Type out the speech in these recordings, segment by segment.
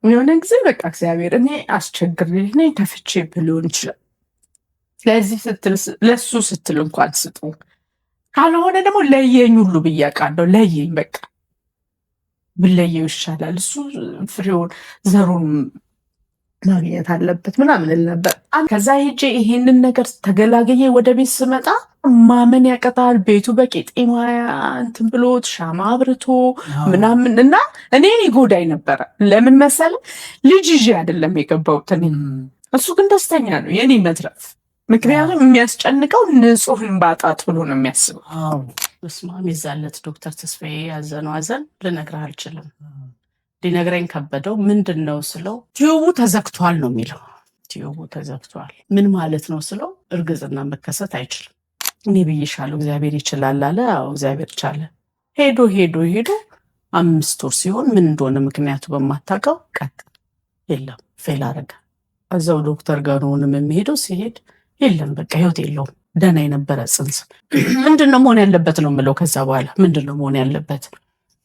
የሆነ ጊዜ በቃ እግዚአብሔር እኔ አስቸግሬ እኔ ተፍቼ ብሊሆን ይችላል። ለዚህ ስትል ለሱ ስትል እንኳን ስጡ፣ ካልሆነ ደግሞ ለየኝ ሁሉ ብዬ አውቃለሁ። ለየኝ በቃ ብለየው ይሻላል። እሱ ፍሬውን ዘሩን ማግኘት አለበት ምናምን እል ነበር። ከዛ ሄጄ ይሄንን ነገር ተገላገዬ ወደ ቤት ስመጣ ማመን ያቀጣል። ቤቱ በቄጤማ እንትን ብሎት ሻማ አብርቶ ምናምን እና እኔን ይጎዳኝ ነበረ። ለምን መሰለ ልጅ ይዤ አይደለም የገባሁት እኔ። እሱ ግን ደስተኛ ነው የኔ መትረፍ። ምክንያቱም የሚያስጨንቀው ንጹህን ባጣት ብሎ ነው የሚያስበው። በስመ አብ። የዛለት ዶክተር ተስፋዬ ያዘነው ሐዘን ልነግርህ አልችልም። ሊነግረኝ ከበደው። ምንድን ነው ስለው ቲዩቡ ተዘግቷል ነው የሚለው። ቲዩቡ ተዘግቷል ምን ማለት ነው ስለው እርግዝና መከሰት አይችልም። እኔ ብዬሻለሁ እግዚአብሔር ይችላል አለ። አዎ እግዚአብሔር ቻለ። ሄዶ 5 ወር ሲሆን ምን እንደሆነ ምክንያቱ በማታውቀው ቀጥ የለም ፌል አረገ። እዛው ዶክተር ጋር ነው የሚሄደው። ሲሄድ የለም በቃ ህይወት የለውም። ደህና የነበረ ጽንስ ምንድነው መሆን ያለበት ነው የምለው። ከዛ በኋላ ምንድነው መሆን ያለበት?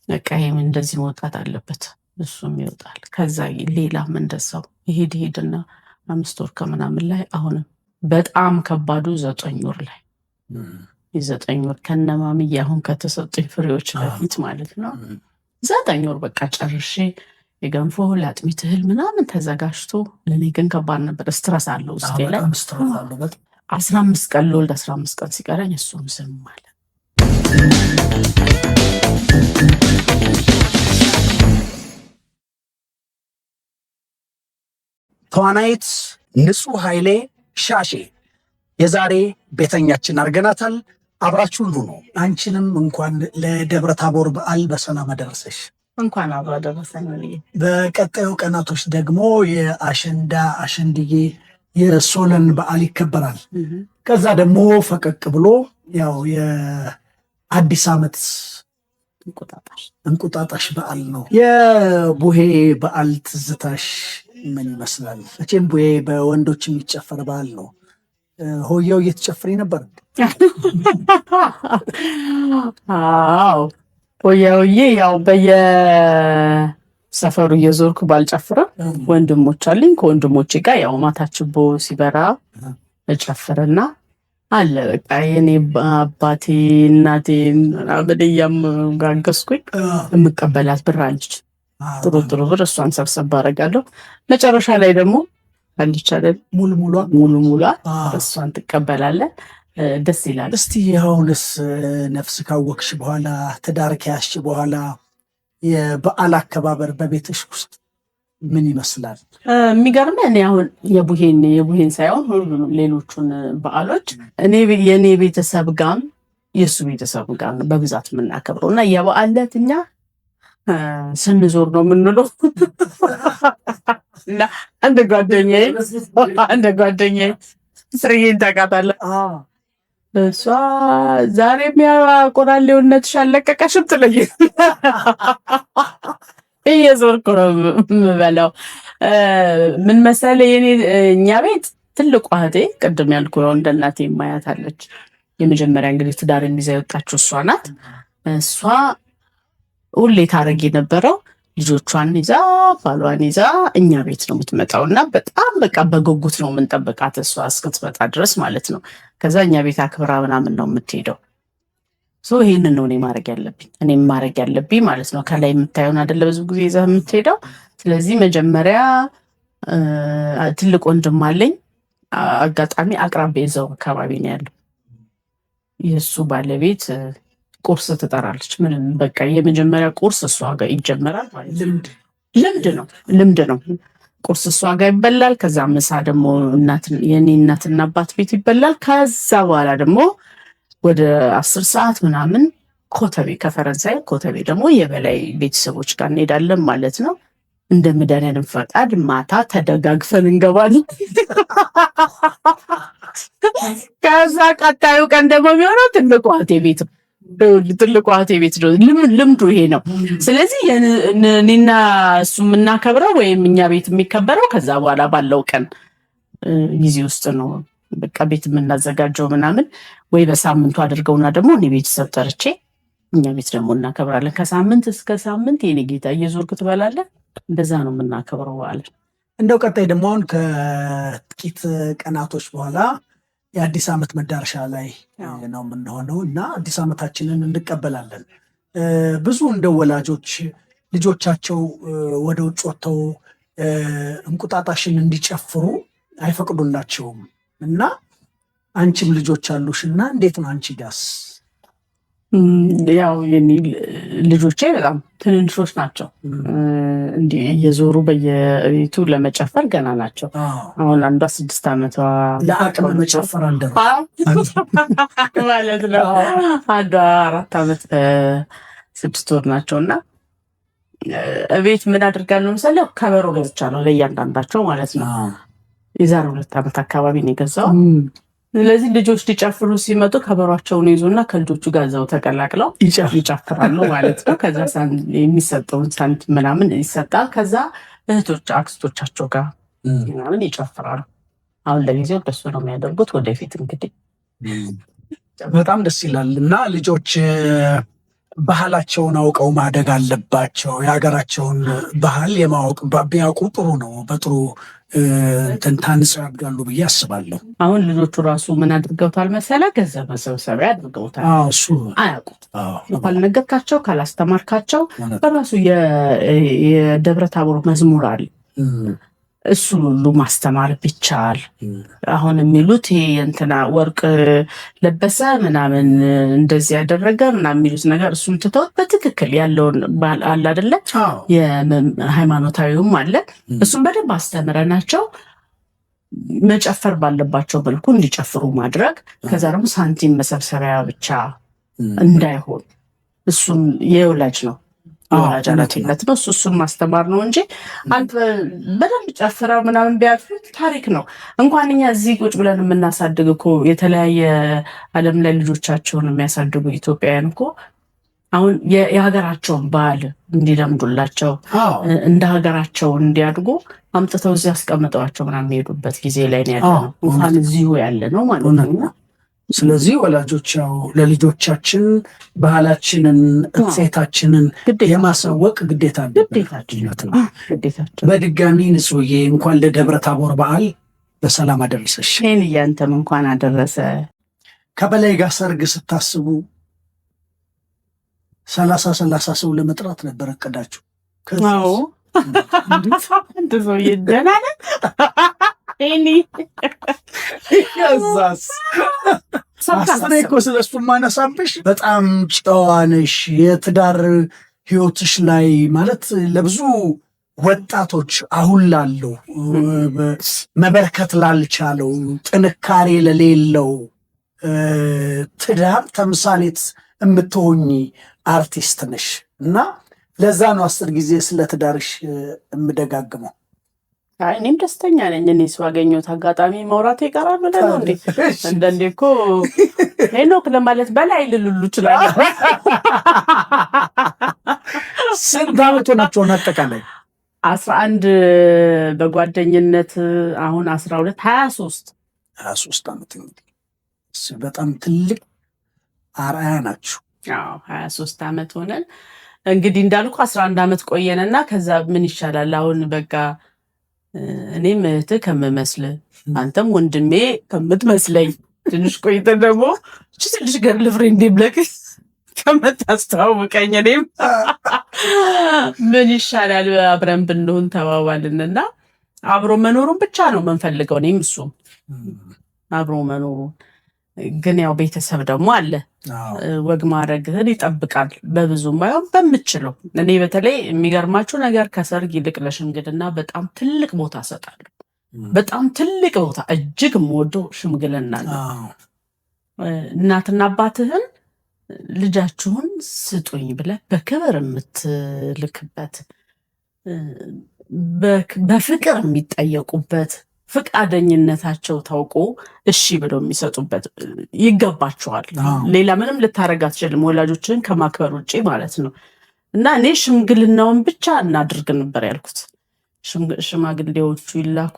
በቃ ይሄም እንደዚህ መውጣት አለበት፣ እሱም ይወጣል። ከዛ ሌላም እንደዛው ይሄድና 5 ወር ከምናምን ላይ አሁንም በጣም ከባዱ 9 ወር ላይ 9 ወር ከነማምዬ አሁን ከተሰጡኝ ፍሬዎች በፊት ማለት ነው። 9 ወር በቃ ጨርሼ የገንፎ ለአጥሚት እህል ምናምን ተዘጋጅቶ፣ ለእኔ ግን ከባድ ነበር። ስትረስ አለው ውስጤ ላይ 15 ቀን ልወልድ 15 ቀን ሲቀረኝ እሱም ዝም አለ። ተዋናይት ንጹህ ኃይሌ ሻሼ የዛሬ ቤተኛችን አድርገናታል። አብራችሁን ሁኑ። አንቺንም እንኳን ለደብረ ታቦር በዓል በሰላም አደረሰሽ። እንኳን አብሮ አደረሰን። በቀጣዩ ቀናቶች ደግሞ የአሸንዳ አሸንድዬ የሶለን በዓል ይከበራል። ከዛ ደግሞ ፈቀቅ ብሎ ያው የአዲስ ዓመት እንቁጣጣሽ በዓል ነው። የቡሄ በዓል ትዝታሽ ምን ይመስላል? መቼም ቡሄ በወንዶች የሚጨፈር በዓል ነው። ሆያው እየተጨፍሪ ነበር? አዎ ሆያውዬ ያው በየሰፈሩ እየዞርኩ ባልጨፍርም ወንድሞች አለኝ። ከወንድሞቼ ጋር ያው ማታ ችቦ ሲበራ እጨፍርና አለ በቃ የኔ አባቴ እናቴ በደያም ጋገስኩኝ የምቀበላት ብር አለች። ጥሩ ጥሩ ብር እሷን ሰብሰብ አደርጋለሁ። መጨረሻ ላይ ደግሞ አለች አይደል ሙሉ እሷን ትቀበላለህ። ደስ ይላል። እስቲ አሁንስ ነፍስ ካወቅሽ በኋላ ትዳር ከያዝሽ በኋላ የበዓል አከባበር በቤትሽ ውስጥ ምን ይመስላል? የሚገርምህ እኔ አሁን የቡሄን ሳይሆን ሁሉንም ሌሎቹን በዓሎች የእኔ ቤተሰብ ጋም የእሱ ቤተሰብ ጋር በብዛት የምናከብረው እና የበዓል ዕለት እኛ ስንዞር ነው የምንለው። እና አንድ ጓደኛዬ ስርዬን ታውቃታለህ? እሷ ዛሬም ቆራሌውነትሽ አልለቀቀሽም ትለኝ። እየዞርኩ ነው የምበላው። ምን መሰለህ እኛ ቤት ትልቋ እህቴ ቅድም ያልኩ እንደ እናቴ የማያት አለች። የመጀመሪያ እንግዲህ ትዳር የሚይዛ የወጣችው እሷ ናት። እሷ ሁሌ ታረግ የነበረው ልጆቿን ይዛ ባሏን ይዛ እኛ ቤት ነው የምትመጣው እና በጣም በቃ በጉጉት ነው የምንጠብቃት እሷ እስክትመጣ ድረስ ማለት ነው። ከዛ እኛ ቤት አክብራ ምናምን ነው የምትሄደው። ይሄንን ነው እኔ ማድረግ ያለብኝ ማለት ነው። ከላይ የምታየውን አይደለ ብዙ ጊዜ ይዛ የምትሄደው። ስለዚህ መጀመሪያ ትልቅ ወንድም አለኝ። አጋጣሚ አቅራቢያ እዛው አካባቢ ነው ያለው። የእሱ ባለቤት ቁርስ ትጠራለች። ምንም በቃ የመጀመሪያ ቁርስ እሷ ጋር ይጀመራል ማለት ልምድ ነው። ቁርስ እሷ ጋር ይበላል። ከዛ ምሳ ደግሞ የኔ እናትና አባት ቤት ይበላል። ከዛ በኋላ ደግሞ ወደ 10 ሰዓት ምናምን ከፈረንሳይ ኮተቤ ደግሞ የበላይ ቤተሰቦች ጋር እንሄዳለን ማለት ነው። እንደ መድኃኒዓለም ፈቃድ ማታ ተደጋግፈን እንገባለን። ከዛ ቀጣዩ ቀን ደግሞ የሚሆነው ትልቁ እህቴ ቤት ነው። ልምዱ ይሄ ነው። ስለዚህ እኔና እሱ የምናከብረው ወይም እኛ ቤት የሚከበረው ከዛ በኋላ ባለው ቀን ጊዜ ውስጥ ነው። በቃ ቤት የምናዘጋጀው ምናምን ወይ በሳምንቱ አድርገውና ደግሞ እኔ ቤተሰብ ጠርቼ እኛ ቤት ደግሞ እናከብራለን። ከሳምንት እስከ ሳምንት የኔ ጌታ እየዞርክ ትበላለህ። እንደዛ ነው የምናከብረው በዓል። እንደው ቀጣይ ደግሞ አሁን ከጥቂት ቀናቶች በኋላ የአዲስ ዓመት መዳረሻ ላይ ነው የምንሆነው እና አዲስ ዓመታችንን እንቀበላለን። ብዙ እንደ ወላጆች ልጆቻቸው ወደ ውጭ ወጥተው እንቁጣጣሽን እንዲጨፍሩ አይፈቅዱላቸውም እና አንቺም ልጆች አሉሽ እና እንዴት ነው አንቺ ጋስ? ያው ልጆቼ በጣም ትንንሾች ናቸው። እንዲህ እየዞሩ በየቤቱ ለመጨፈር ገና ናቸው። አሁን አንዷ 6 ዓመቷ ለአቅመ መጨፈር ማለት ነው። አንዷ 4 ዓመት 6 ወር ናቸው እና ቤት ምን አድርጋለሁ መሰለህ? ከበሮ ገዝቻለሁ ለእያንዳንዳቸው ማለት ነው። የዛሬ 2 ዓመት አካባቢ ነው የገዛው። ስለዚህ ልጆች ሊጨፍሩ ሲመጡ ከበሯቸውን ይዙና ከልጆቹ ጋር እዛው ተቀላቅለው ይጨፍራሉ ማለት ነው። ከዛ የሚሰጠውን ሳንቲም ምናምን ይሰጣል። ከዛ እህቶች አክስቶቻቸው ጋር ምናምን ይጨፍራሉ። አሁን ለጊዜው ደሱ ነው የሚያደርጉት። ወደፊት እንግዲህ በጣም ደስ ይላል እና ልጆች ባህላቸውን አውቀው ማደግ አለባቸው። የሀገራቸውን ባህል የማወቅ ቢያውቁ ጥሩ ነው። በጥሩ ታንጸው ያድጋሉ ብዬ አስባለሁ። አሁን ልጆቹ ራሱ ምን አድርገውታል መሰለህ? ገንዘብ መሰብሰቢያ አድርገውታል። እሱ አያውቁት። ካልነገርካቸው ካላስተማርካቸው በራሱ የደብረ ታቦር መዝሙር አለ። እሱ ሁሉ ማስተማር ቢቻል አሁን የሚሉት ይሄ እንትና ወርቅ ለበሰ ምናምን እንደዚህ ያደረገ ምናምን የሚሉት ነገር እሱን ትተውት በትክክል ያለውን አለ አይደለ? የሃይማኖታዊውም አለ። እሱን በደንብ አስተምረናቸው መጨፈር ባለባቸው መልኩ እንዲጨፍሩ ማድረግ። ከዛ ደግሞ ሳንቲም መሰብሰቢያ ብቻ እንዳይሆን እሱም የወላጅ ነው የወላጅ ኃላፊነት ነው። እሱን ማስተማር ነው እንጂ አንተ በደንብ ጨፍረው ምናምን ቢያልፉት ታሪክ ነው። እንኳን እኛ እዚህ ቁጭ ብለን የምናሳድግ እኮ የተለያየ ዓለም ላይ ልጆቻቸውን የሚያሳድጉ ኢትዮጵያውያን እኮ አሁን የሀገራቸውን ባህል እንዲለምዱላቸው እንደ ሀገራቸው እንዲያድጉ አምጥተው እዚህ ያስቀምጠዋቸው ምናምን የሚሄዱበት ጊዜ ላይ ነው ያለ ነው። እንኳን እዚሁ ያለ ነው ማለት ነው። ስለዚህ ወላጆች ያው ለልጆቻችን ባህላችንን እሴታችንን የማሳወቅ ግዴታ ግዴታችን። በድጋሚ ንጹዬ እንኳን ለደብረ ታቦር በዓል በሰላም አደረሰሽ። እያንተም እንኳን አደረሰ። ከበላይ ጋር ሰርግ ስታስቡ 30 ሰው ለመጥራት ነበር እቅዳችሁ? እንደው ይደናል አስሬ እኮ ስለሱ ማነሳብሽ በጣም ጨዋነሽ። የትዳር ህይወትሽ ላይ ማለት ለብዙ ወጣቶች አሁን ላለው መበርከት ላልቻለው ጥንካሬ ለሌለው ትዳር ተምሳሌት የምትሆኚ አርቲስት ነሽ እና ለዛ ነው 10 ጊዜ ስለ ትዳርሽ የምደጋግመው። እኔም ደስተኛ ነኝ። እኔ ስዋገኘሁት አጋጣሚ መውራት ይቀራል ብለህ ነው እንዴ? እንደንዴ እኮ ሄኖክ ለማለት በላይ ልልሉ ይችላል። ስንት ዓመት ሆናቸው አጠቃላይ? 11 በጓደኝነት አሁን 12 23 ዓመት። እንግዲህ በጣም ትልቅ አርአያ ናችሁ። 23 ዓመት ሆነን እንግዲህ እንዳልኩ 11 ዓመት ቆየንና ከዛ ምን ይሻላል አሁን በቃ እኔም እህትህ ከምመስልህ አንተም ወንድሜ ከምትመስለኝ ትንሽ ቆይተን ደግሞ ትንሽ ገርል ፍሬንድ ብለህ ከምታስተዋውቀኝ እኔም ምን ይሻላል አብረን ብንሆን ተባባልንና አብሮ መኖሩን ብቻ ነው የምንፈልገው። እኔም እሱም አብሮ መኖሩን ግን ያው ቤተሰብ ደግሞ አለ ወግ ማድረግህን ይጠብቃል። በብዙም ባይሆን በምችለው እኔ በተለይ የሚገርማችሁ ነገር ከሰርግ ይልቅ ለሽምግልና በጣም ትልቅ ቦታ እሰጣለሁ። በጣም ትልቅ ቦታ እጅግ የምወደው ሽምግልና ነው። እናትና አባትህን ልጃችሁን ስጡኝ ብለህ በክብር የምትልክበት በፍቅር የሚጠየቁበት ፍቃደኝነታቸው ታውቆ እሺ ብለው የሚሰጡበት ይገባቸዋል። ሌላ ምንም ልታረግ አትችልም ወላጆችን ከማክበር ውጭ ማለት ነው። እና እኔ ሽምግልናውን ብቻ እናድርግ ነበር ያልኩት። ሽማግሌዎቹ ይላኩ።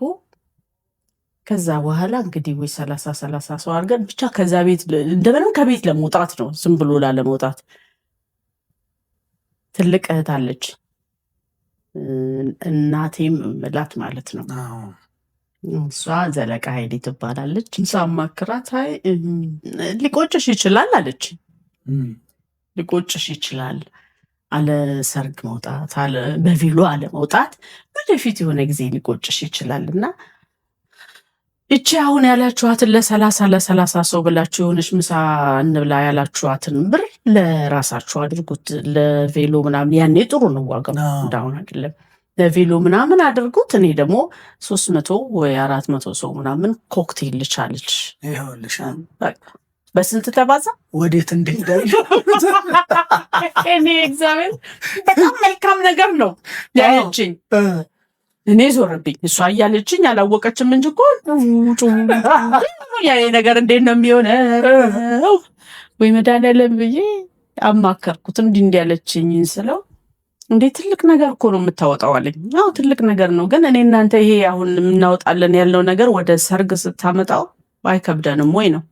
ከዛ በኋላ እንግዲህ ወይ 30 ሰው አድርገን ብቻ ከዛ ቤት እንደምንም ከቤት ለመውጣት ነው፣ ዝም ብሎ ላለመውጣት። ትልቅ እህት አለች እናቴም ምላት ማለት ነው። እሷ ዘለቃ ኃይሌ ትባላለች። ሳማክራት አይ ሊቆጭሽ ይችላል አለች። ሊቆጭሽ ይችላል አለ ሰርግ መውጣት አለ በቬሎ አለ መውጣት ወደፊት የሆነ ጊዜ ሊቆጭሽ ይችላል እና እቺ አሁን ያላችኋትን ለ30 ሰው ብላችሁ የሆነች ምሳ እንብላ ያላችኋትን ብር ለራሳችሁ አድርጉት። ለቬሎ ምናምን ያኔ ጥሩ ነው ዋጋው፣ እንዳሁን አይደለም። ለቬሎ ምናምን አድርጉት። እኔ ደግሞ 300 ወይ 400 ሰው ምናምን ኮክቴል ልቻልች። ይኸውልሽ በስንት ተባዛ ወዴት እንደሄደ እኔ እግዚአብሔር በጣም መልካም ነገር ነው ያለችኝ። እኔ ዞርብኝ። እሷ እያለችኝ አላወቀችም እንጂ እኮ ያኔ ነገር እንዴት ነው የሚሆነው? ወይ መድኃኒዓለም ብዬ አማከርኩት። እንዲህ ያለችኝ ስለው እንዴ ትልቅ ነገር እኮ ነው የምታወጣው አለኝ። አዎ ትልቅ ነገር ነው፣ ግን እኔ እናንተ ይሄ አሁን የምናወጣለን ያለው ነገር ወደ ሰርግ ስታመጣው አይከብደንም ወይ ነው?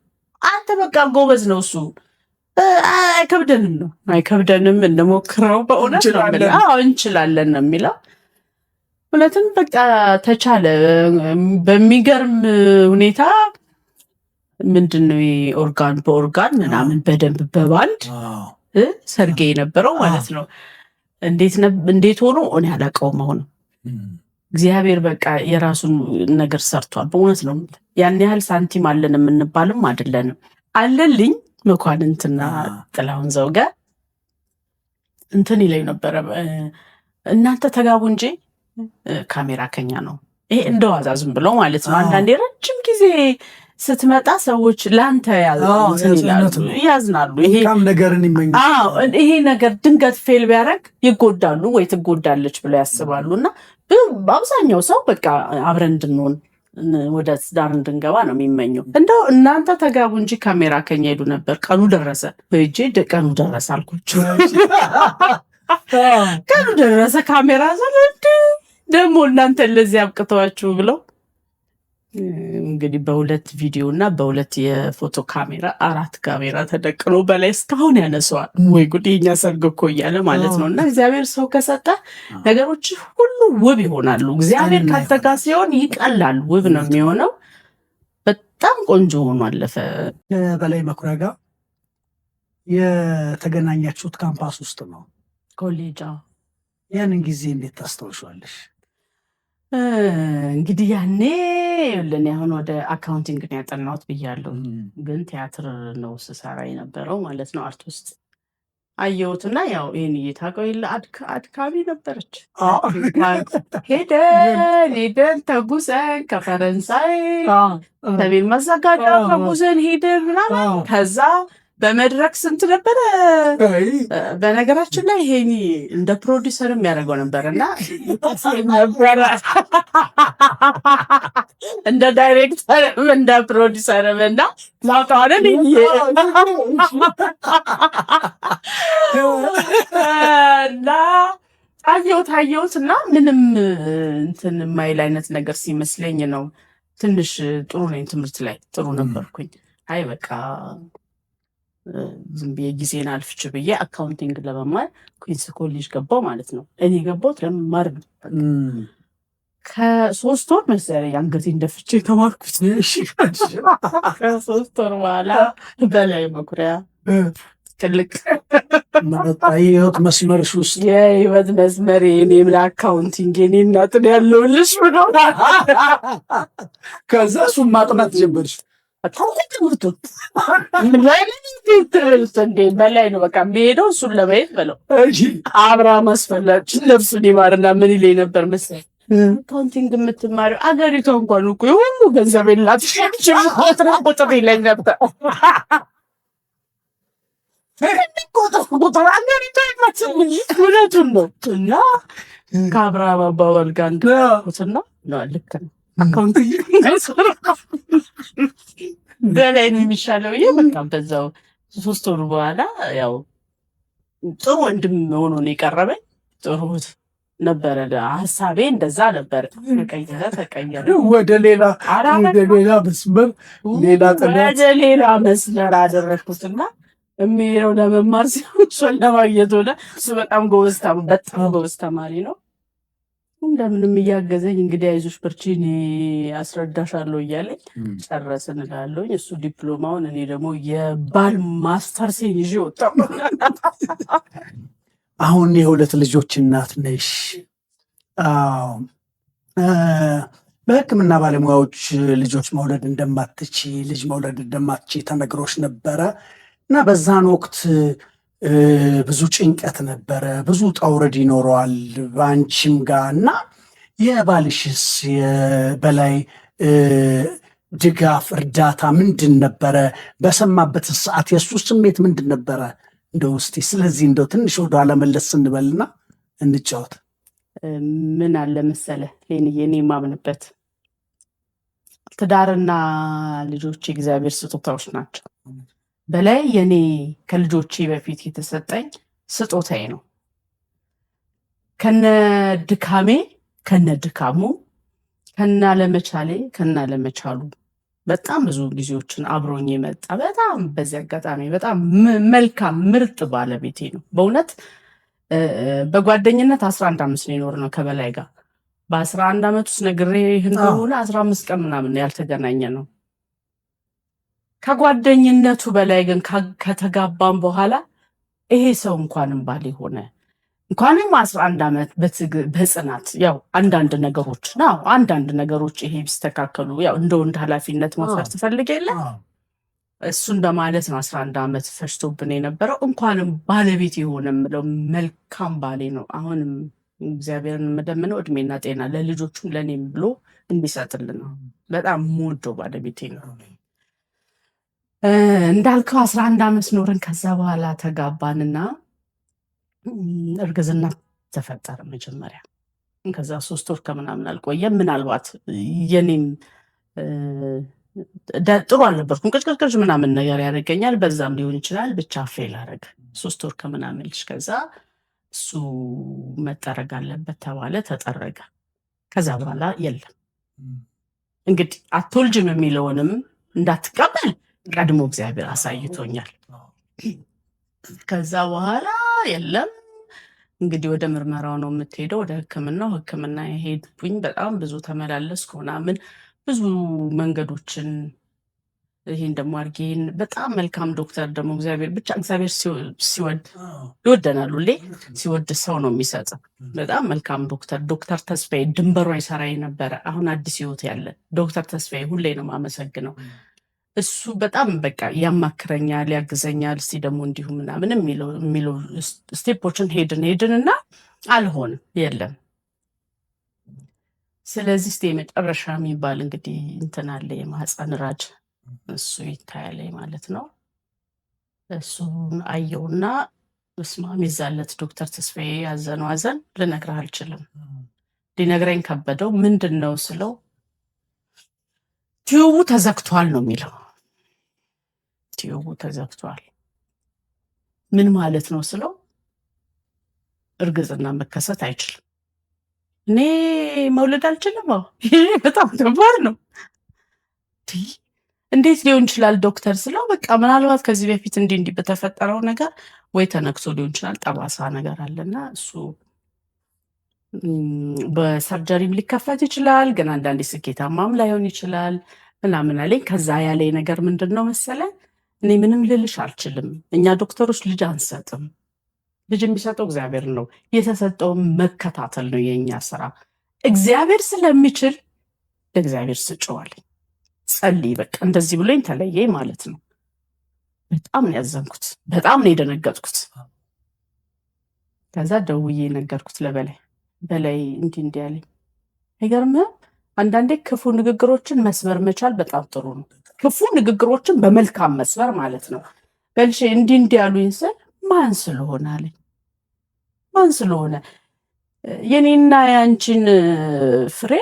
አንተ በቃ ጎበዝ ነው እሱ አይከብደንም ነው። አይከብደንም እንሞክረው፣ በእውነት ነው የምልህ። አዎ እንችላለን ነው የሚለው። እውነትም በቃ ተቻለ። በሚገርም ሁኔታ ምንድን ነው ኦርጋን በኦርጋን ምናምን በደንብ በባንድ ሰርጌ የነበረው ማለት ነው። እንዴት ሆኖ እኔ አላውቀውም። አሁን እግዚአብሔር በቃ የራሱን ነገር ሰርቷል። በእውነት ነው። ያን ያህል ሳንቲም አለን የምንባልም አይደለንም። አለልኝ መኳንንትና ጥላሁን ዘውገ እንትን ይለኝ ነበረ፣ እናንተ ተጋቡ እንጂ ካሜራ ከኛ ነው። ይሄ እንደዋዛ ዝም ብሎ ማለት ነው። አንዳንዴ ረጅም ጊዜ ስትመጣ ሰዎች ለአንተ ያዝናሉ። ይሄ ነገር ድንገት ፌል ቢያደርግ ይጎዳሉ ወይ ትጎዳለች ብለው ያስባሉ። እና በአብዛኛው ሰው በቃ አብረን እንድንሆን ወደ ትዳር እንድንገባ ነው የሚመኘው። እንደው እናንተ ተጋቡ እንጂ ካሜራ ከኛ ሄዱ ነበር። ቀኑ ደረሰ በእጄ ቀኑ ደረሰ አልኳቸው። ቀኑ ደረሰ ካሜራ ዘንድ ደግሞ እናንተ ለዚህ አብቅተዋችሁ ብለው እንግዲህ በሁለት ቪዲዮ እና በሁለት የፎቶ ካሜራ 4 ካሜራ ተደቅኖ በላይ እስካሁን ያነሰዋል። ወይ ጉድ የኛ ሰርግ እኮ እያለ ማለት ነው። እና እግዚአብሔር ሰው ከሰጠ ነገሮች ሁሉ ውብ ይሆናሉ። እግዚአብሔር ካንተ ጋር ሲሆን ይቀላል፣ ውብ ነው የሚሆነው። በጣም ቆንጆ ሆኖ አለፈ። በላይ መኩሪያ ጋር የተገናኛችሁት ካምፓስ ውስጥ ነው፣ ኮሌጅ። ያንን ጊዜ እንዴት ታስታውሻለሽ? እንግዲህ ያኔ ለኔ አሁን ወደ አካውንቲንግ ነው ያጠናሁት ብያለሁ፣ ግን ቲያትር ነው ስሰራ የነበረው ማለት ነው። አርት ውስጥ አየሁትና ያው ይሄን እየታቀው ይላ አድካሚ ነበረች። ሄደን ተጉዘን ከፈረንሳይ ተቤል መዘጋጃ ተጉዘን ሄደን ምናምን ከዛ በመድረክ ስንት ነበረ። በነገራችን ላይ ይሄ እንደ ፕሮዲሰር የሚያደርገው ነበር እና እንደ ዳይሬክተርም እንደ ፕሮዲሰርም እና ማውጣዋለን እና ታየሁት እና ምንም እንትን የማይል አይነት ነገር ሲመስለኝ ነው። ትንሽ ጥሩ ነኝ፣ ትምህርት ላይ ጥሩ ነበርኩኝ። አይ በቃ ዝም ብዬ ጊዜን አልፍች ብዬ አካውንቲንግ ለመማር ኩዊንስ ኮሌጅ ገባው ማለት ነው። እኔ ገባሁት ለመማር ነው። ከ3 ወር መሰለኝ አንገቴን ደፍቼ ተማርኩት። ከ3 ወር በኋላ በላይ መኩሪያ ትልቅ የህይወት መስመርሽ ውስጥ የህይወት መስመር እኔ ለአካውንቲንግ እኔ እናትን ያለውልሽ ብሎ ከዛ እሱን ማጥናት ጀመርሽ። ትምህርቱ በላይ ነው። በቃ የሚሄደው እሱን ለማየት በለው። አብርሃም አስፈላችን ነፍሱን ይማርና ምን ይለኝ ነበር መሰለኝ፣ አካውንቲንግ የምትማሪው አገሪቷ እንኳን እኮ የሁሉ ገንዘብ የላት ቁጥር ይለኝ ነበር። ቁጥር አገሪቷ እውነቱን ነው። እና ከአብርሃም አባባል ጋር እንደትና ልክ ነው አካውንቲንግ በላይ ነው የሚሻለው። በቃ በዛው 3 ወር በኋላ ያው ጥሩ ወንድም ሆኖ ነው የቀረበኝ። ጥሩ ነበረ። ሀሳቤ እንደዛ ነበር። ተቀየረ ወደ ሌላ መስመር አደረግኩትና የሚሄደው ለመማር ሲሆን እሱን ለማግኘት ሆነ። እሱ በጣም ጎበዝ ተማሪ ነው። እንደምንም እያገዘኝ እንግዲህ አይዞሽ በርቺ እኔ አስረዳሻለሁ እያለኝ ጨረስን እላለሁኝ። እሱ ዲፕሎማውን እኔ ደግሞ የባል ማስተርሴን ይዤ ወጣሁ። አሁን የሁለት ልጆች እናት ነሽ። አዎ በሕክምና ባለሙያዎች ልጆች መውለድ እንደማትች ልጅ መውለድ እንደማትች ተነግሮች ነበረ እና በዛን ወቅት ብዙ ጭንቀት ነበረ፣ ብዙ ጠውረድ ይኖረዋል በአንቺም ጋር እና የባልሽስ በላይ ድጋፍ እርዳታ ምንድን ነበረ? በሰማበት ሰዓት የእሱ ስሜት ምንድን ነበረ? እንደው እስቲ ስለዚህ እንደው ትንሽ ወደኋላ መለስ ስንበልና እንጫወት። ምን አለ መሰለህ ሄንዬ፣ እኔ የማምንበት ትዳርና ልጆች የእግዚአብሔር ስጦታዎች ናቸው። በላይ የኔ ከልጆቼ በፊት የተሰጠኝ ስጦታዬ ነው። ከነ ድካሜ ከነ ድካሙ ከና ለመቻሌ ከና ለመቻሉ በጣም ብዙ ጊዜዎችን አብሮኝ የመጣ በጣም በዚህ አጋጣሚ በጣም መልካም ምርጥ ባለቤቴ ነው በእውነት። በጓደኝነት 11 ዓመት ነው የኖርነው ከበላይ ጋር። በ11 ዓመት ውስጥ ነግሬህ እንደሆነ 15 ቀን ምናምን ያልተገናኘ ነው። ከጓደኝነቱ በላይ ግን ከተጋባም በኋላ ይሄ ሰው እንኳንም ባል ሆነ እንኳንም 11 ዓመት በጽናት ያው አንዳንድ ነገሮች ይሄ ቢስተካከሉ ያው እንደ ወንድ ኃላፊነት መውሰድ ትፈልግ የለ እሱን በማለት ነው 11 ዓመት ፈጅቶብን የነበረው። እንኳንም ባለቤት የሆነ የምለው መልካም ባሌ ነው። አሁንም እግዚአብሔርን የምለምነው እድሜና ጤና ለልጆቹም ለእኔም ብሎ እንዲሰጥልን ነው። በጣም የምወደው ባለቤቴ ነው። እንዳልከው 11 ዓመት ኖረን ከዛ በኋላ ተጋባንና እርግዝና ተፈጠረ መጀመሪያ። ከዛ 3 ወር ከምናምን አልቆየም። ምናልባት የኔም ጥሩ አልነበርኩም፣ ቅጭቅጭ ምናምን ነገር ያደርገኛል። በዛም ሊሆን ይችላል ብቻ ፌል አደረገ። 3 ወር ከምናምን ልጅ ከዛ እሱ መጠረግ አለበት ተባለ፣ ተጠረገ። ከዛ በኋላ የለም እንግዲህ አትወልጅም የሚለውንም እንዳትቀበል ቀድሞ እግዚአብሔር አሳይቶኛል። ከዛ በኋላ የለም እንግዲህ ወደ ምርመራው ነው የምትሄደው፣ ወደ ሕክምና ሄድኩኝ። በጣም ብዙ ተመላለስኩ ምናምን ብዙ መንገዶችን ይሄን ደግሞ አድርጌን በጣም መልካም ዶክተር ደግሞ እግዚአብሔር ሲወድ ይወደናል። ሁሌ ሲወድ ሰው ነው የሚሰጥ። በጣም መልካም ዶክተር ተስፋዬ ድንበሯ ይሰራ የነበረ አሁን አዲስ ህይወት ያለ ዶክተር ተስፋዬ ሁሌ ነው የማመሰግነው። እሱ በጣም በቃ ያማክረኛል፣ ያግዘኛል። እስቲ ደግሞ እንዲሁ ምናምን የሚለው ስቴፖችን ሄድን እና አልሆንም፣ የለም። ስለዚህ እስቲ የመጨረሻ የሚባል እንግዲህ እንትን አለ የማህፀን ራጅ፣ እሱ ይታያል ማለት ነው። እሱን አየውና በስማም ይዛለት ዶክተር ተስፋዬ ያዘነው ሐዘን ልነግርህ አልችልም። ሊነግረኝ ከበደው። ምንድን ነው ስለው ቲዩቡ ተዘግቷል ነው የሚለው። ቲዩቡ ተዘግቷል ምን ማለት ነው ስለው እርግዝና መከሰት አይችልም። እኔ መውለድ አልችልም። ይሄ በጣም ከባድ ነው። እንዴት ሊሆን ይችላል ዶክተር ስለው በቃ ምናልባት ከዚህ በፊት እንዲህ በተፈጠረው ነገር ወይ ተነክሶ ሊሆን ይችላል፣ ጠባሳ ነገር አለና እሱ በሰርጀሪም ሊከፈት ይችላል፣ ግን አንዳንዴ ስኬታማም ላይሆን ይችላል ምናምን አለኝ። ከዛ ያለኝ ነገር ምንድን ነው መሰለ፣ እኔ ምንም ልልሽ አልችልም። እኛ ዶክተሮች ልጅ አንሰጥም። ልጅ የሚሰጠው እግዚአብሔር ነው። የተሰጠውን መከታተል ነው የኛ ስራ። እግዚአብሔር ስለሚችል ለእግዚአብሔር ስጭዋል፣ ጸልይ፣ በቃ እንደዚህ ብሎኝ ተለየኝ ማለት ነው። በጣም ነው ያዘንኩት፣ በጣም ነው የደነገጥኩት። ከዛ ደውዬ ነገርኩት በላይ እንዲህ ያለኝ። አይገርምም? አንዳንዴ ክፉ ንግግሮችን መስበር መቻል በጣም ጥሩ ነው። ክፉ ንግግሮችን በመልካም መስበር ማለት ነው። በልሽ እንዲህ ያሉኝ ስል ማን ስለሆነ አለኝ። ማን ስለሆነ የኔና ያንቺን ፍሬ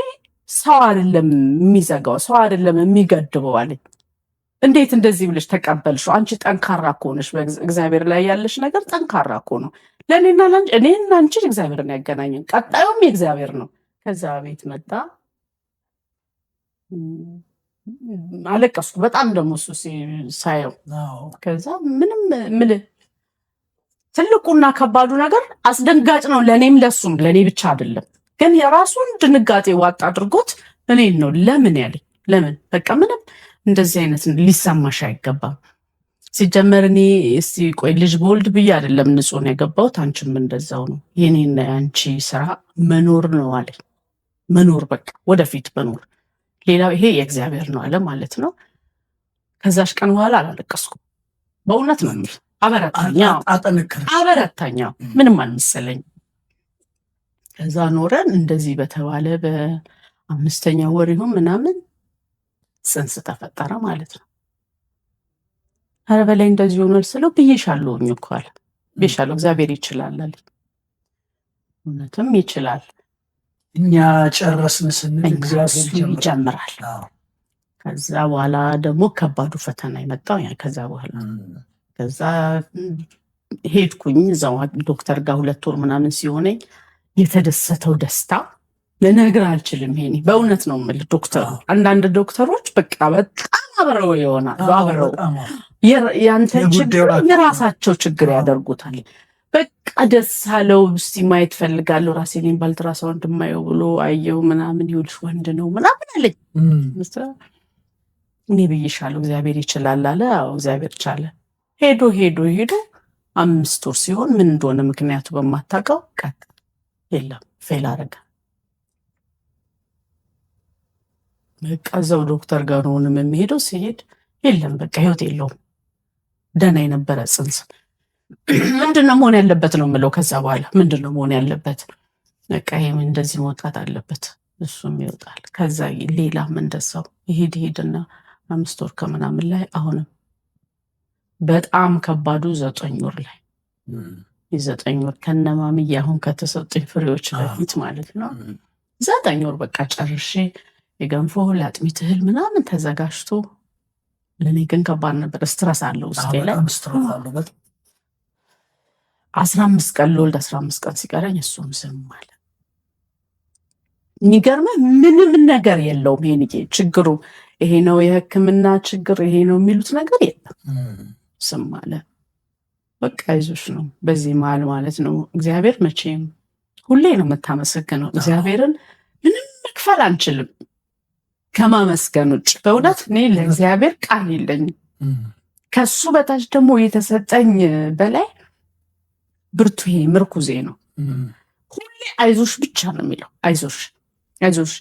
ሰው አይደለም የሚዘጋው፣ ሰው አይደለም የሚገድበው አለኝ። እንዴት እንደዚህ ብለሽ ተቀበልሽው? አንቺ ጠንካራ እኮ ነሽ። በእግዚአብሔር ላይ ያለሽ ነገር ጠንካራ እኮ ነው። ለእኔና ላንቺ እኔና አንቺን እግዚአብሔርን ያገናኘን፣ ቀጣዩም የእግዚአብሔር ነው። ከዛ ቤት መጣ። አለቀስኩ በጣም ደግሞ እሱ ሳየው። ከዛ ምንም ትልቁና ከባዱ ነገር አስደንጋጭ ነው ለእኔም ለሱም፣ ለእኔ ብቻ አይደለም። ግን የራሱን ድንጋጤ ዋጥ አድርጎት እኔን ነው ለምን ያለኝ። ለምን በቃ ምንም እንደዚህ አይነት ሊሰማሽ አይገባም። ሲጀመር እኔ እስቲ ቆይ ልጅ በወልድ ብዬ አይደለም ንጹህ ነው የገባሁት፣ አንቺም እንደዛው ነው። የኔና የአንቺ ስራ መኖር ነው አለኝ። መኖር በቃ ወደፊት መኖር፣ ሌላው ይሄ የእግዚአብሔር ነው አለ ማለት ነው። ከዛሽ ቀን በኋላ አላለቀስኩም። በእውነት ነው የምልህ። አበረታኛ ምንም አልመሰለኝ። ከዛ ኖረን እንደዚህ በተባለ በ5ኛ ወር ይሁን ምናምን ጽንስ ተፈጠረ ማለት ነው። ኧረ በላይ እንደዚህ ሆኗል ስለው ብዬሻለሁኝ እኮ አለ። ብዬሻለሁ እግዚአብሔር ይችላል አለ። እውነትም ይችላል። እኛ ጨረስን ስንል እግዚአብሔር ይጀምራል። ከዛ በኋላ ደግሞ ከባዱ ፈተና የመጣው ከዛ ሄድኩኝ እዛው ዶክተር ጋር 2 ወር ምናምን ሲሆነኝ የተደሰተው ደስታ ልነግርህ አልችልም። ይሄኔ በእውነት ነው የምልህ። ዶክተሩ አንዳንድ ዶክተሮች በቃ በጣም አብረው ይሆናሉ። አብረው ያንተ ችግር የራሳቸው ችግር ያደርጉታል። በቃ ደስ አለው። እስቲ ማየት ፈልጋለሁ ራሴን ባልትራሳውንድ ማየው ብሎ አየው ምናምን። ይኸውልሽ ወንድ ነው ምናምን አለኝ። እኔ ብዬሻለሁ እግዚአብሔር ይችላል አለ። አዎ እግዚአብሔር ቻለ። ሄዶ 5 ወር ሲሆን ምን እንደሆነ ምክንያቱ በማታውቀው ቀጥ የለም ፌል አረገ። በቃ እዛው ዶክተር ጋር ነው የምሄደው። ሲሄድ የለም በቃ ህይወት የለውም። ደህና የነበረ ጽንስ ምንድነው መሆን ያለበት ነው የምለው። ከዛ በኋላ ምንድነው መሆን ያለበት? በቃ ይሄም እንደዚህ መውጣት አለበት፣ እሱም ይወጣል። ከዛ ሌላም እንደዛው ይሄድና 5 ወር ከምናምን ላይ አሁንም በጣም ከባዱ 9 ወር ላይ የ9 ወር ከነማምዬ አሁን ከተሰጡኝ ፍሬዎች በፊት ማለት ነው። 9 ወር በቃ ጨርሼ የገንፎ ለአጥሚት እህል ምናምን ተዘጋጅቶ፣ ለእኔ ግን ከባድ ነበር። ስትረስ አለው ውስጤ ላይ 15 ቀን ልወልድ 15 ቀን ሲቀረኝ እሱም ዝም አለ። የሚገርምህ ምንም ነገር የለውም። ይሄን ችግሩ ይሄ ነው የሕክምና ችግር ይሄ ነው የሚሉት ነገር የለም። ዝም አለ። በቃ ይዞሽ ነው በዚህ መሀል ማለት ነው። እግዚአብሔር መቼም ሁሌ ነው የምታመሰግነው። እግዚአብሔርን ምንም መክፈል አንችልም ከማመስገን ውጭ። በእውነት እኔ ለእግዚአብሔር ቃል የለኝም። ከሱ በታች ደግሞ የተሰጠኝ በላይ ብርቱ ምርኩዜ ነው። ሁሌ አይዞሽ ብቻ ነው የሚለው። አይዞሽ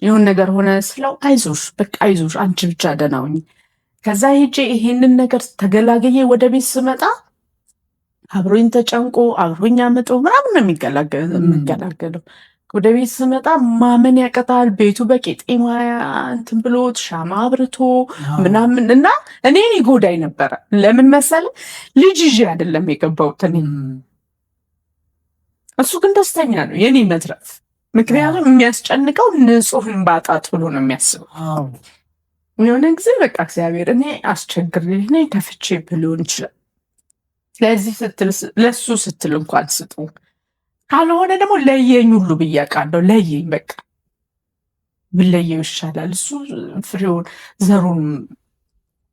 የሆነ ነገር ሆነ ስለው አይዞሽ በቃ አይዞሽ አንቺ ብቻ ደህና ሁኚ። ከዛ ሄጄ ይሄንን ነገር ተገላገዬ ወደ ቤት ስመጣ አብሮኝ ተጨንቆ አብሮኝ አምጦ ምናምን ነው የሚገላገለው። ወደ ቤት ስመጣ ማመን ያቀጣል። ቤቱ በቄጤማ እንትን ብሎት ሻማ አብርቶ ምናምን እና እኔን ይጎዳኝ ነበረ። ለምን መሰለ? ልጅ ይዤ አይደለም የገባሁት እኔ። እሱ ግን ደስተኛ ነው የኔ መትረፍ። ምክንያቱም የሚያስጨንቀው ንጹህን ባጣት ብሎ ነው የሚያስበው። የሆነ ጊዜ በቃ እግዚአብሔር እኔ አስቸግሬ እኔ ተፍቼ ብሎን ይችላል ለዚህ ስትል ለሱ ስትል እንኳን ስጡ፣ ካልሆነ ደግሞ ለየኝ ሁሉ ብያቃለሁ። ለየኝ በቃ ብለየው ይሻላል። እሱ ፍሬውን ዘሩን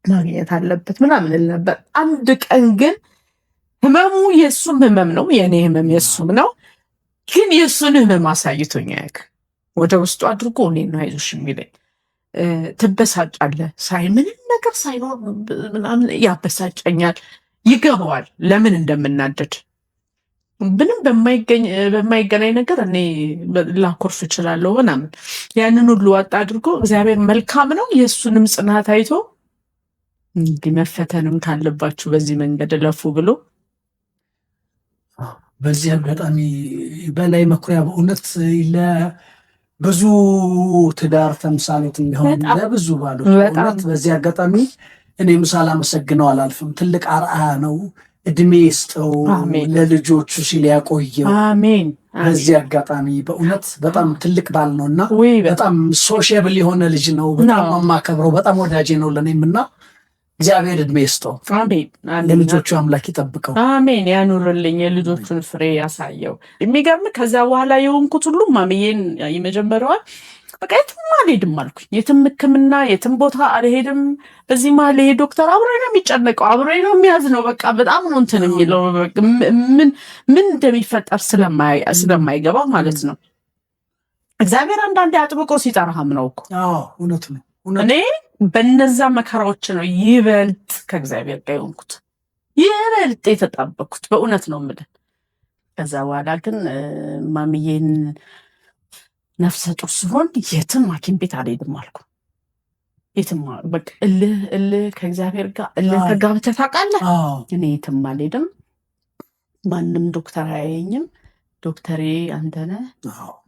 ማግኘት አለበት ምናምን እል ነበር። አንድ ቀን ግን ህመሙ የእሱም ህመም ነው፣ የእኔ ህመም የእሱም ነው። ግን የእሱን ህመም አሳይቶኝ አያውቅም። ወደ ውስጡ አድርጎ እኔ ነው አይዞሽ የሚለኝ። ትበሳጫለህ ሳይ ምንም ነገር ሳይኖር ምናምን ያበሳጨኛል። ይገባዋል ለምን እንደምናደድ። ምንም በማይገናኝ ነገር እኔ ላኮርፍ እችላለሁ ምናምን። ያንን ሁሉ ወጣ አድርጎ እግዚአብሔር መልካም ነው። የእሱንም ጽናት አይቶ እንግዲህ መፈተንም ካለባችሁ በዚህ መንገድ ለፉ ብሎ በዚህ አጋጣሚ በላይ መኩሪያ በእውነት ለብዙ ትዳር ተምሳሌት የሚሆን ለብዙ ባሎች በእውነት በዚህ አጋጣሚ እኔም ሳላመሰግነው አላልፍም። ትልቅ አርአያ ነው። እድሜ ይስጠው፣ ለልጆቹ ሲል ያቆየው። አሜን። በዚህ አጋጣሚ በእውነት በጣም ትልቅ ባል ነው እና በጣም ሶሻብል የሆነ ልጅ ነው። በጣም የማከብረው በጣም ወዳጄ ነው ለእኔም እና እግዚአብሔር እድሜ ይስጠው። አሜን። ለልጆቹ አምላክ ይጠብቀው። አሜን። ያኑርልኝ፣ የልጆቹን ፍሬ ያሳየው። የሚገርም ከዛ በኋላ የሆንኩት ሁሉ ማምዬን የመጀመሪያዋን በቃ የትም አልሄድም አልኩኝ። የትም ሕክምና የትም ቦታ አልሄድም። በዚህ መሀል ይሄ ዶክተር አብሮኝ ነው የሚጨነቀው፣ አብሮኝ ነው የሚያዝነው። በቃ በጣም ነው እንትን የሚለው ምን እንደሚፈጠር ስለማይገባ ማለት ነው። እግዚአብሔር አንዳንዴ አጥብቆ ሲጠራህም ነው እኮ። እውነት ነው። እኔ በነዛ መከራዎች ነው ይበልጥ ከእግዚአብሔር ጋር የሆንኩት፣ ይበልጥ የተጣበኩት በእውነት ነው የምልህ። ከዛ በኋላ ግን ማምዬን ነፍሰ ጡር ሲሆን የትም ሐኪም ቤት አልሄድም አልኩ። የትም በቃ እልህ ከእግዚአብሔር ጋር እልህ ተጋብተህ ታውቃለህ። እኔ የትም አልሄድም፣ ማንም ዶክተር አያየኝም። ዶክተሬ አንተ ነህ፣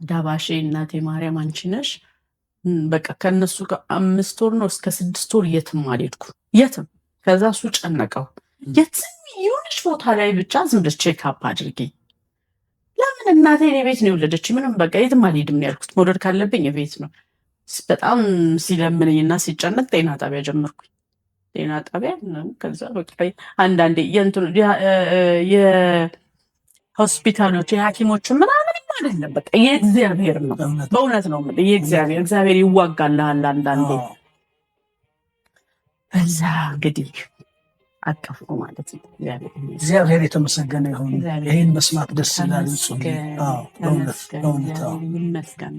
ዳባሼ እናቴ ማርያም አንቺ ነሽ። በቃ ከእነሱ ጋር 5 ወር ነው እስከ 6 ወር የትም አልሄድኩ፣ የትም። ከዛ እሱ ጨነቀው። የትም የሆነች ቦታ ላይ ብቻ ዝም ብለሽ ቼክ አፕ አድርጊኝ። ለምን እናቴ እኔ ቤት ነው የወለደች፣ ምንም በቃ የትም አልሄድም ነው ያልኩት። መውለድ ካለብኝ ቤት ነው። በጣም ሲለምንኝና ሲጨነቅ ጤና ጣቢያ ጀመርኩኝ። ጤና ጣቢያ ከዛ በቃ አንዳንዴ የሆስፒታሎች የሐኪሞች ምናምን አይደለም፣ በቃ የእግዚአብሔር ነው። በእውነት ነው እግዚአብሔር ይዋጋልሃል አንዳንዴ። በዛ እንግዲህ አቀፉ ማለት ነው። እግዚአብሔር የተመሰገነ ይሁን። ይህን መስማት ደስ ይላል። ይመስገን።